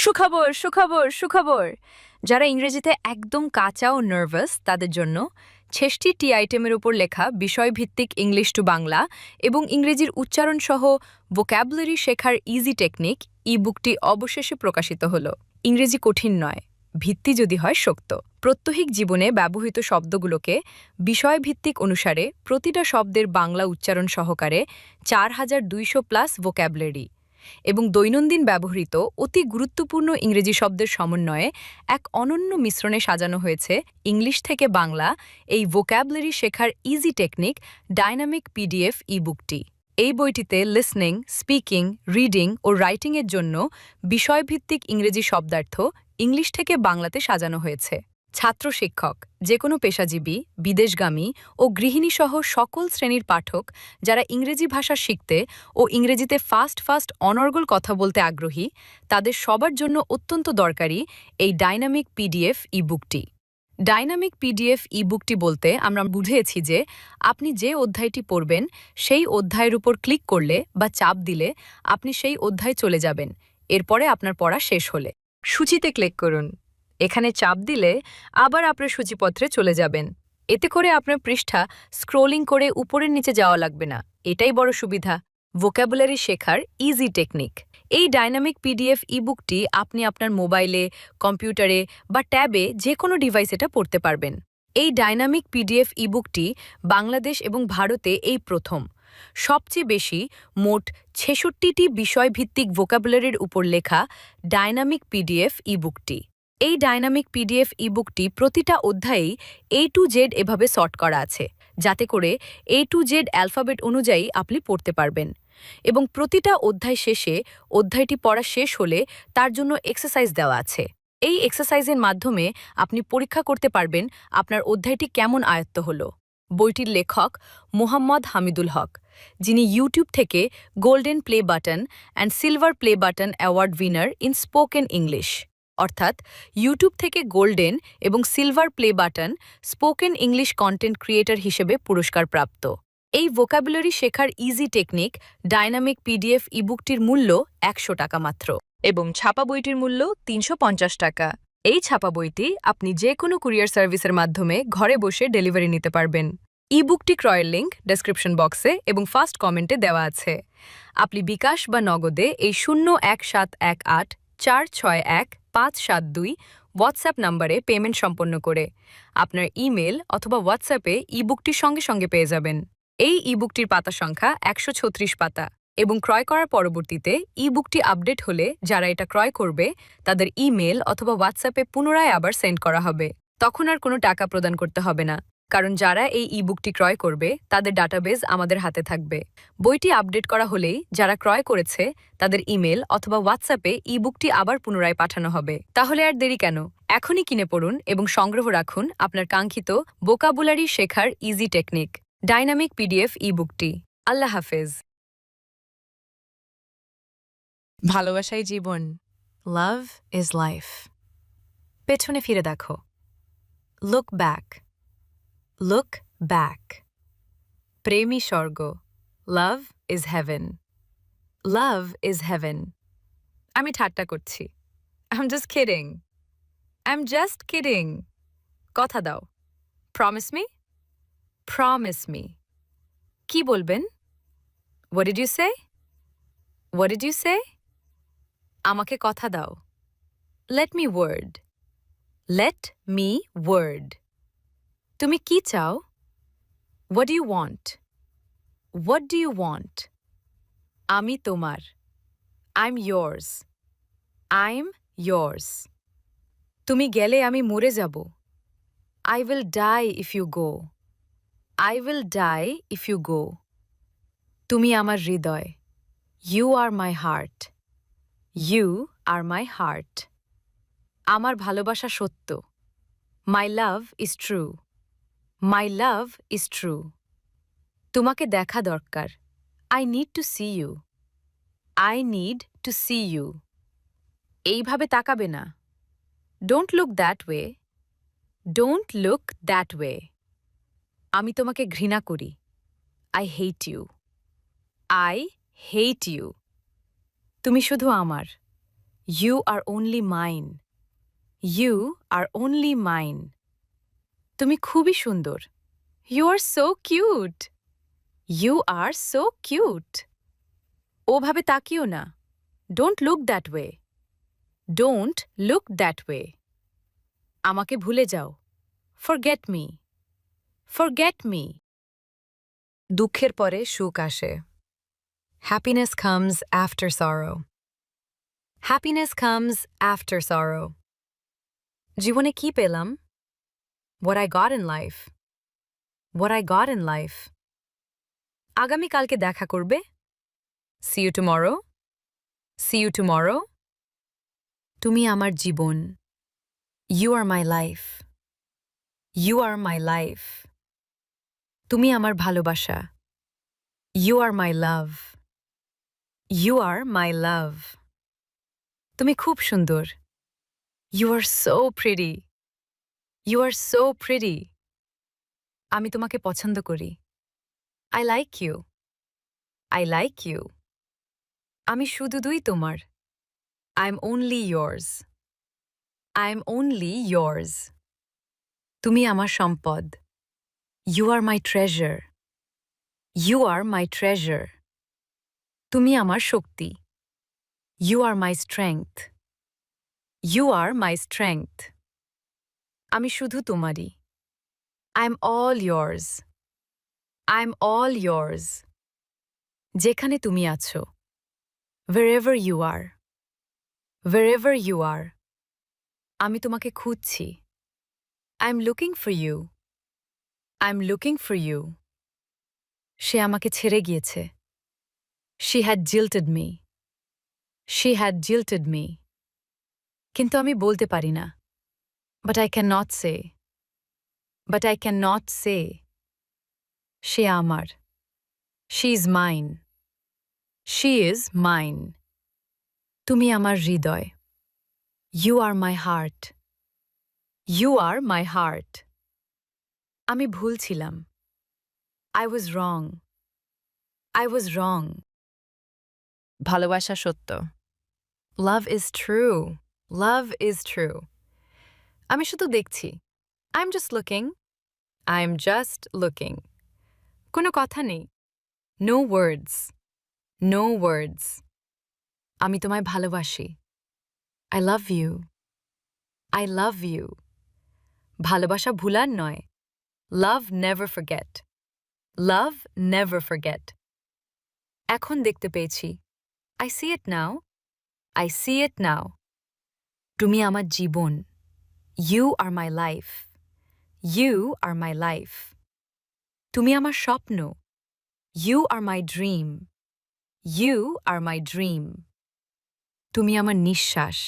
সুখবর সুখবর সুখবর। যারা ইংরেজিতে একদম কাঁচা ও নার্ভাস তাদের জন্য ৬৬টি আইটেমের উপর লেখা বিষয়ভিত্তিক ইংলিশ টু বাংলা এবং ইংরেজির উচ্চারণ সহ ভোক্যাবুলারি শেখার ইজি টেকনিক ই বুকটি অবশেষে প্রকাশিত হলো। ইংরেজি কঠিন নয়, ভিত্তি যদি হয় শক্ত। প্রত্যহিক জীবনে ব্যবহৃত শব্দগুলোকে বিষয়ভিত্তিক অনুসারে প্রতিটা শব্দের বাংলা উচ্চারণ সহকারে ৪,২০০+ ভোক্যাবুলারি এবং দৈনন্দিন ব্যবহৃত অতি গুরুত্বপূর্ণ ইংরেজি শব্দের সমন্বয়ে এক অনন্য মিশ্রণে সাজানো হয়েছে ইংলিশ থেকে বাংলা এই ভোক্যাবুলারি শেখার ইজি টেকনিক ডাইনামিক পিডিএফ ই বুকটি। এই বইটিতে লিসনিং, স্পিকিং, রিডিং ও রাইটিংয়ের জন্য বিষয়ভিত্তিক ইংরেজি শব্দার্থ ইংলিশ থেকে বাংলাতে সাজানো হয়েছে। ছাত্র শিক্ষক, যে কোনো পেশাজীবী, বিদেশগামী ও গৃহিণীসহ সকল শ্রেণীর পাঠক যারা ইংরেজি ভাষা শিখতে ও ইংরেজিতে ফাস্ট ফাস্ট অনর্গল কথা বলতে আগ্রহী তাদের সবার জন্য অত্যন্ত দরকারি এই ডাইনামিক পিডিএফ ই বুকটি। ডাইনামিক পিডিএফ ই বুকটি বলতে আমরা বুঝেছি যে আপনি যে অধ্যায়টি পড়বেন সেই অধ্যায়ের উপর ক্লিক করলে বা চাপ দিলে আপনি সেই অধ্যায়ে চলে যাবেন। এরপরে আপনার পড়া শেষ হলে সূচিতে ক্লিক করুন। এখানে চাপ দিলে আবার আপনার সূচিপত্রে চলে যাবেন। এতে করে আপনার পৃষ্ঠা স্ক্রোলিং করে উপরের নিচে যাওয়া লাগবে না। এটাই বড় সুবিধা। ভোক্যাবুলারি শেখার ইজি টেকনিক। এই ডাইনামিক পিডিএফ ইবুকটি আপনি আপনার মোবাইলে, কম্পিউটারে বা ট্যাবে যে কোনো ডিভাইস এটা পড়তে পারবেন। এই ডাইনামিক পিডিএফ ইবুকটি বাংলাদেশ এবং ভারতে এই প্রথম। সবচেয়ে বেশি মোট ৬৬টি বিষয়ভিত্তিক ভোক্যাবুলারির উপর লেখা ডাইনামিক পিডিএফ ইবুকটি। এই ডাইনামিক পিডিএফ ইবুকটি প্রতিটা অধ্যায়েই A to Z এভাবে সর্ট করা আছে, যাতে করে A to Z অ্যালফাবেট অনুযায়ী আপনি পড়তে পারবেন। এবং প্রতিটা অধ্যায় শেষে অধ্যায়টি পড়া শেষ হলে তার জন্য এক্সারসাইজ দেওয়া আছে। এই এক্সারসাইজের মাধ্যমে আপনি পরীক্ষা করতে পারবেন আপনার অধ্যায়টি কেমন আয়ত্ত হলো। বইটির লেখক মোহাম্মদ হামিদুল হক, যিনি ইউটিউব থেকে golden play button and silver play button award winner in spoken English, অর্থাৎ ইউটিউব থেকে গোল্ডেন এবং silver play button spoken English content creator হিসেবে পুরস্কার প্রাপ্ত। এই ভোক্যাবুলারি শেখার ইজি টেকনিক ডাইনামিক পিডিএফ ইবুকটির মূল্য ১০০ টাকা মাত্র এবং ছাপা বইটির মূল্য ৩৫০ টাকা। এই ছাপা বইটি আপনি যে কোনো কুরিয়ার সার্ভিসের মাধ্যমে ঘরে বসে ডেলিভারি নিতে পারবেন। ইবুকটি ক্রয়ের লিঙ্ক ডেসক্রিপশন বক্সে এবং ফার্স্ট কমেন্টে দেওয়া আছে। আপনি বিকাশ বা নগদে এই ০১৭১৮ ৪৬১ ৫৭২ হোয়াটসঅ্যাপ নম্বরে পেমেন্ট সম্পন্ন করে আপনার ইমেল অথবা হোয়াটসঅ্যাপে ইবুকটি সঙ্গে সঙ্গে পেয়ে যাবেন। এই ইবুকটির পাতা সংখ্যা ১৩৬ পাতা এবং ক্রয় করার পরবর্তীতে ইবুকটি আপডেট হলে যারা এটা ক্রয় করবে তাদের ইমেল অথবা হোয়াটসঅ্যাপে পুনরায় আবার সেন্ড করা হবে। তখন আর কোনো টাকা প্রদান করতে হবে না, কারণ যারা এই ইবুকটি ক্রয় করবে তাদের ডাটাবেজ আমাদের হাতে থাকবে। বইটি আপডেট করা হলেই যারা ক্রয় করেছে তাদের ইমেল অথবা হোয়াটসঅ্যাপে ইবুকটি আবার পুনরায় পাঠানো হবে। তাহলে আর দেরি কেন? এখনই কিনে পড়ুন এবং সংগ্রহ রাখুন আপনার কাঙ্ক্ষিত ভোকাবুলারি শেখার ইজি টেকনিক ডাইনামিক পিডিএফ ইবুকটি। আল্লাহ হাফেজ। ভালোবাসাই জীবন। Love is life. পেছনে ফিরে দেখো। Look back. Look back. প্রেমী স্বর্গ। Love is heaven. Love is heaven. আমি ঠাট্টা করছি। I am just kidding. I am just kidding. কথা দাও। Promise me. Promise me. কি বলবেন? What did you say? What did you say? আমাকে কথা দাও। Let me word. Let me word. তুমি কি চাও? What do you want? What do you want? আমি তোমার। I am yours. I am yours. তুমি গেলে আমি মরে যাব। I will die if you go. I will die if you go. তুমি আমার হৃদয়। You are my heart. You are my heart. আমার ভালোবাসা সত্য। My love is true. My love is true. তোমাকে দেখা দরকার। I need to see you. I need to see you. এইভাবে তাকাবে না। Don't look that way. Don't look that way. আমি তোমাকে ঘৃণা করি। I hate you. I hate you. তুমি শুধু আমার। You are only mine. You are only mine. তুমি খুবই সুন্দর. You are so cute. You are so cute. ওভাবে তাকিও না. Don't look that way. Don't look that way. আমাকে ভুলে যাও. Forget me. Forget me. দুঃখের পরে সুখ আসে. Happiness comes after sorrow. Happiness comes after sorrow. জীবনে কি পেলাম? What I got in life. What I got in life. আগামী কালকে দেখা করবে? See you tomorrow. See you tomorrow. তুমি আমার জীবন. You are my life. You are my life. তুমি আমার ভালোবাসা. You are my love. You are my love. তুমি খুব সুন্দর. You are so pretty. You are so pretty. আমি তোমাকে পছন্দ করি. I like you. I like you. আমি শুধুই তোমার. I'm only yours. I'm only yours. তুমি আমার সম্পদ. You are my treasure. You are my treasure. তুমি আমার শক্তি. You are my strength. You are my strength. আমি শুধু তোমারই. I'm all yours. I'm all yours. যেখানে তুমি আছো. Wherever you are. Wherever you are. আমি তোমাকে খুঁজছি. I'm looking for you. I'm looking for you. সে আমাকে ছেড়ে গিয়েছে. She had jilted me. She had jilted me. কিন্তু আমি বলতে পারি না. But I cannot say. But I cannot say. সে আমার. She is mine. She is mine. তুমি আমার হৃদয়. You are my heart. You are my heart. আমি ভুল ছিলাম. I was wrong. I was wrong. ভালোবাসা সত্য. Love is true. Love is true. আমি শুধু দেখছি. I'm just looking. I'm just looking. কোনো কথা নেই. No words. No words. আমি তোমায় ভালোবাসি. I love you. I love you. ভালোবাসা ভুলার নয়. Love never forget. Love never forget. এখন দেখতে পেয়েছি. I see it now. I see it now. তুমি আমার জীবন. You are my life. You are my life. তুমি আমার স্বপ্ন. You are my dream. You are my dream. তুমি আমার নিঃশ্বাস.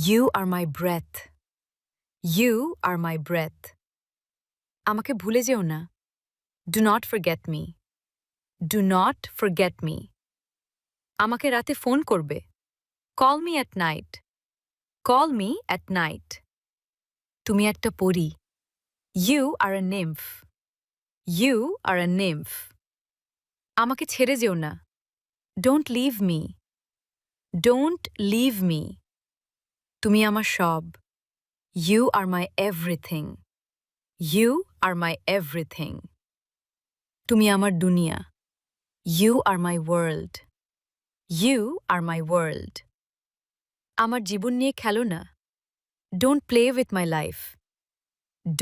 You are my breath. You are my breath. আমাকে ভুলে যেও না. Do not forget me. Do not forget me. আমাকে রাতে ফোন করবে. Call me at night. Call me at night. তুমি একটা পরী. You are a nymph. You are a nymph. আমাকে ছেড়ে যেও না. Don't leave me. Don't leave me. তুমি আমার সব. You are my everything. You are my everything. তুমি আমার দুনিয়া. You are my world. You are my world. আমার জীবন নিয়ে খেলো না. Don't play with my life.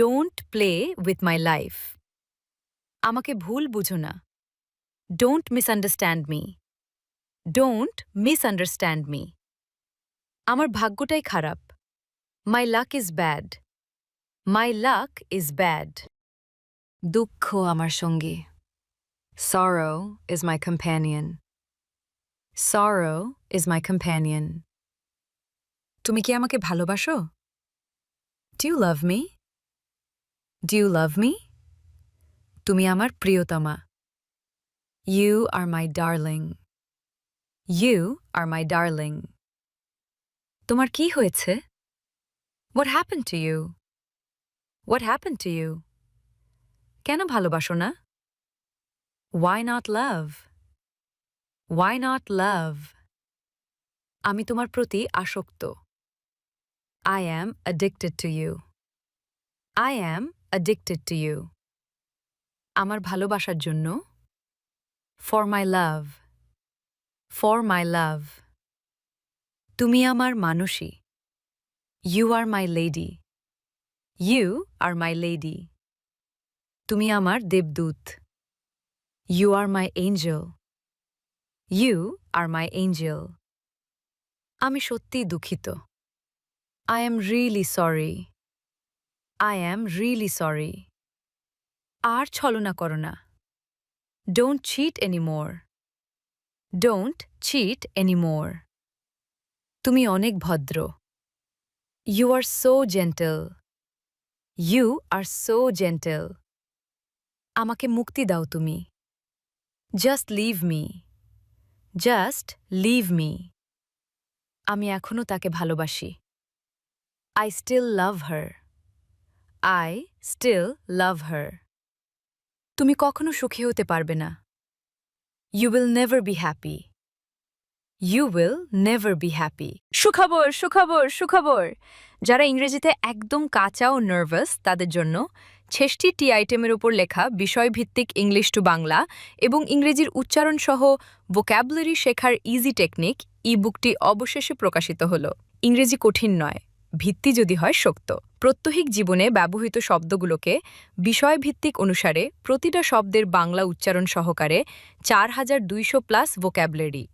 Don't play with my life. আমাকে ভুল বুঝো না. Don't misunderstand me. Don't misunderstand me. আমার ভাগ্যটাই খারাপ. My luck is bad. My luck is bad. দুঃখ আমার সঙ্গী. Sorrow is my companion. Sorrow is my companion. তুমি কি আমাকে ভালোবাসো? Do you love me? Do you love me? তুমি আমার প্রিয়তমা. You are my darling. You are my darling. তোমার কি হয়েছে? What happened to you? What happened to you? কেন ভালোবাসো না? Why not love? Why not love? আমি তোমার প্রতি আসক্ত। I am addicted to you. I am addicted to you. আমার ভালোবাসার জন্য। For my love. For my love. তুমি আমার Manushi. You are my lady. You are my lady. তুমি আমার দেবদূত। You are my angel. You are my angel. আমি সত্যিই দুঃখিত। I am really sorry. I am really sorry. আর ছলনা করো না। Don't cheat anymore. Don't cheat anymore. তুমি অনেক ভদ্র। You are so gentle. You are so gentle. আমাকে মুক্তি দাও তুমি। Just leave me. Just leave me. আমি এখনো তাকে ভালোবাসি। I still love her. I still love her. তুমি কখনো সুখী হতে পারবে না। You will never be happy. You will never be happy. সুখবর সুখবর সুখবর যারা ইংরেজিতে একদম কাঁচা ও নার্ভাস তাদের জন্য ৬৬টি আইটেমের উপর লেখা বিষয়ভিত্তিক ইংলিশ টু বাংলা এবং ইংরেজির উচ্চারণ সহ ভোক্যাবুলারি শেখার ইজি টেকনিক ই বুকটি অবশেষে প্রকাশিত হল। ইংরেজি কঠিন নয়, ভিত্তি যদি হয় শক্ত। প্রত্যহিক জীবনে ব্যবহৃত শব্দগুলোকে বিষয়ভিত্তিক অনুসারে প্রতিটা শব্দের বাংলা উচ্চারণ সহকারে ৪,২০০+ ভোক্যাবুলারি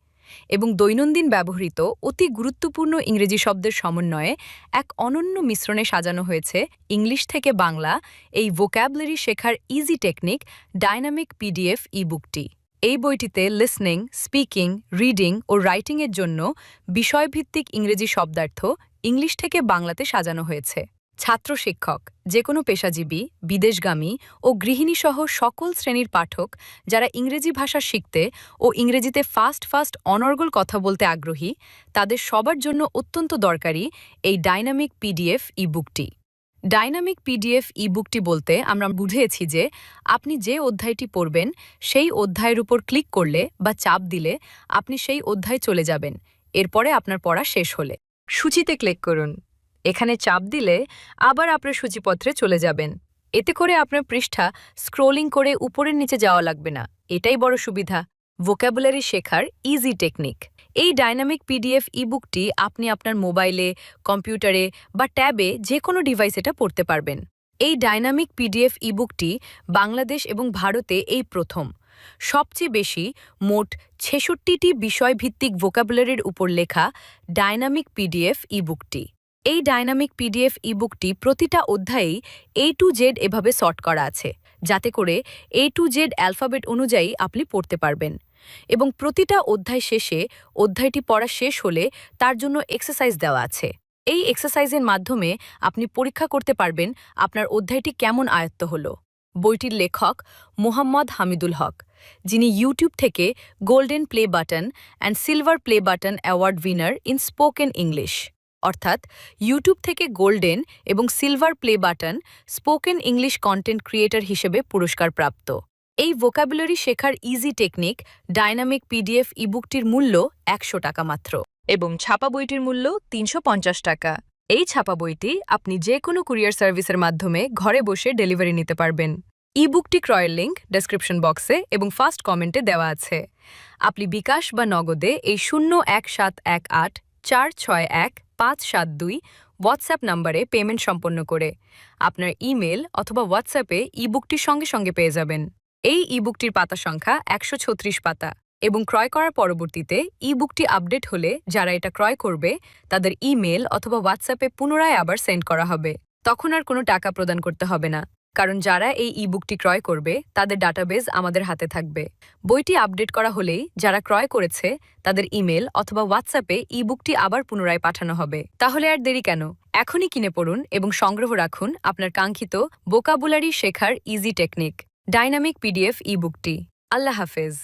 এবং দৈনন্দিন ব্যবহৃত অতি গুরুত্বপূর্ণ ইংরেজি শব্দের সমন্বয়ে এক অনন্য মিশ্রণে সাজানো হয়েছে ইংলিশ থেকে বাংলা এই ভোক্যাবুলারি শেখার ইজি টেকনিক ডাইনামিক পিডিএফ ই বুকটি। এই বইটিতে লিসনিং, স্পিকিং, রিডিং ও রাইটিংয়ের জন্য বিষয়ভিত্তিক ইংরেজি শব্দার্থ ইংলিশ থেকে বাংলাতে সাজানো হয়েছে। ছাত্র শিক্ষক, যে কোনো পেশাজীবী, বিদেশগামী ও গৃহিণীসহ সকল শ্রেণীর পাঠক যারা ইংরেজি ভাষা শিখতে ও ইংরেজিতে ফাস্ট অনর্গল কথা বলতে আগ্রহী তাদের সবার জন্য অত্যন্ত দরকারি এই ডাইনামিক পিডিএফ ই বুকটি। ডাইনামিক পিডিএফ ই বুকটি বলতে আমরা বুঝিয়েছি যে আপনি যে অধ্যায়টি পড়বেন সেই অধ্যায়ের উপর ক্লিক করলে বা চাপ দিলে আপনি সেই অধ্যায় চলে যাবেন। এরপরে আপনার পড়া শেষ হলে সূচিতে ক্লিক করুন। এখানে চাপ দিলে আবার আপনার সূচিপত্রে চলে যাবেন। এতে করে আপনার পৃষ্ঠা স্ক্রোলিং করে উপরের নিচে যাওয়া লাগবে না। এটাই বড় সুবিধা। ভোক্যাবুলারি শেখার ইজি টেকনিক। এই ডাইনামিক পিডিএফ ই বুকটি আপনি আপনার মোবাইলে, কম্পিউটারে বা ট্যাবে যে কোনো ডিভাইস এটা পড়তে পারবেন। এই ডাইনামিক পিডিএফ ই বুকটি বাংলাদেশ এবং ভারতে এই প্রথম। সবচেয়ে বেশি মোট ৬৬টি বিষয়ভিত্তিক ভোক্যাবুলারির উপর লেখা ডাইনামিক পিডিএফ ই বুকটি। এই ডাইনামিক পিডিএফ ই বুকটি প্রতিটা অধ্যায়েই A to Z এভাবে সর্ট করা আছে, যাতে করে A to Z অ্যালফাবেট অনুযায়ী আপনি পড়তে পারবেন। এবং প্রতিটা অধ্যায় শেষে অধ্যায়টি পড়া শেষ হলে তার জন্য এক্সারসাইজ দেওয়া আছে। এই এক্সারসাইজের মাধ্যমে আপনি পরীক্ষা করতে পারবেন আপনার অধ্যায়টি কেমন আয়ত্ত হলো। বইটির লেখক মোহাম্মদ হামিদুল হক, যিনি ইউটিউব থেকে golden play button and silver play button award winner in spoken English, অর্থাৎ ইউটিউব থেকে গোল্ডেন এবং silver play button spoken English content creator হিসেবে পুরস্কার প্রাপ্ত। এই ভোক্যাবুলারি শেখার ইজি টেকনিক ডাইনামিক পিডিএফ ই বুকটির মূল্য ১০০ টাকা মাত্র এবং ছাপা বইটির মূল্য ৩৫০ টাকা। এই ছাপা বইটি আপনি যে কোনো কুরিয়ার সার্ভিসের মাধ্যমে ঘরে বসে ডেলিভারি নিতে পারবেন। ই বুকটি ক্রয়ের লিঙ্ক ডেসক্রিপশন বক্সে এবং ফার্স্ট কমেন্টে দেওয়া আছে। আপনি বিকাশ বা নগদে এই ০১৭১৮৪৬১৫৭২ হোয়াটসঅ্যাপ নম্বরে পেমেন্ট সম্পন্ন করে আপনার ইমেল অথবা হোয়াটসঅ্যাপে ই বুকটি সঙ্গে সঙ্গে পেয়ে যাবেন। এই ই বুকটির পাতা সংখ্যা ১৩৬ পাতা এবং ক্রয় করার পরবর্তীতে ই বুকটি আপডেট হলে যারা এটা ক্রয় করবে তাদের ইমেল অথবা হোয়াটসঅ্যাপে পুনরায় আবার সেন্ড করা হবে। তখন আর কোনো টাকা প্রদান করতে হবে না, কারণ যারা এই ই বুকটি ক্রয় করবে তাদের ডাটাবেজ আমাদের হাতে থাকবে। বইটি আপডেট করা হলেই যারা ক্রয় করেছে তাদের ইমেল অথবা হোয়াটসঅ্যাপে ই বুকটি আবার পুনরায় পাঠানো হবে। তাহলে আর দেরি কেন? এখনই কিনে পড়ুন এবং সংগ্রহ রাখুন আপনার কাঙ্ক্ষিত ভোক্যাবুলারি শেখার ইজি টেকনিক ডাইনামিক পিডিএফ ই বুকটি। আল্লাহ হাফেজ।